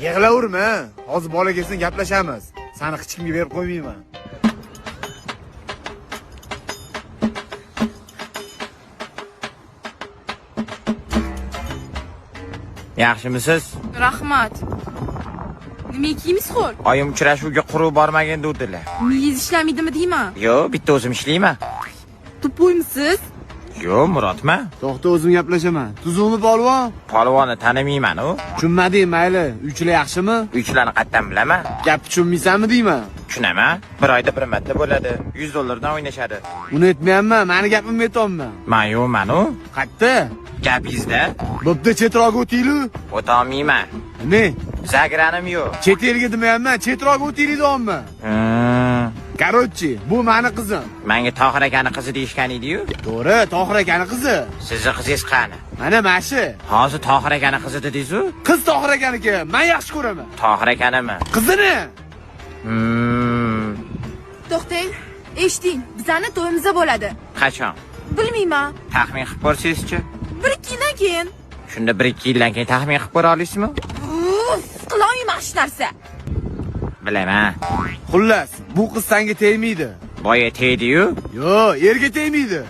Yig'laverma. Hozir bola kelsin gaplashamiz. Seni hech kimga berib qo'ymayman. Yaxshimisiz? Rahmat. Nima kiyimiz xo'l? Oyim uchrashuvga quruq bormagan dedilar. Miyiz ishlamaydimi deyman? Yo, bitta o'zim ishlayman. Tupoymisiz? Yo, Murodman. To'xta, o'zim gaplashaman. Tuzukmi polvon? Polvonni tanimayman u. Tushunmading, mayli. Uychilar yaxshimi? Uychilarni qayerdan bilaman? Gap tushunmaysanmi deyman. Tushunaman. Bir oyda bir marta bo'ladi. $100 o'ynashadi. Uni aytmayapman, meni gapimni aytyapman. Men yo'qman u. Qayerda? Gapingizda Bo'pti, chetroqqa o'tinglar. o'tolmayman. Ne? Zagranim yo'q. Chet elga demayapman, chetroqqa o'tinglar deyapman. Короче, bu meni qizim. Menga Tohir akani qizi deyishgan edi-yu. To'g'ri, Tohir akani qizi. Sizni qizingiz qani? Mana mashi. Hozir Tohir akani qizi dedingiz-ku? Qiz Tohir akaniki, men yaxshi ko'raman. Tohir akanimi? Qizini. To'xtang, eshiting, bizani to'yimizda bo'ladi. Qachon? Bilmayman. Taxmin qilib ko'rsangizchi? 1-2 yildan keyin. Shunda 1-2 yildan keyin taxmin qilib ko'ra olasizmi? Qiloyim yaxshi narsa. Bilaman. Xullas, bu qiz senga tegmaydi. Boya tegdi-yu. Yo, erga tegmaydi.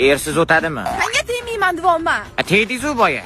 Ersiz o'tadimi? Senga tegmayman deyapman. Tegdingiz-ku boya.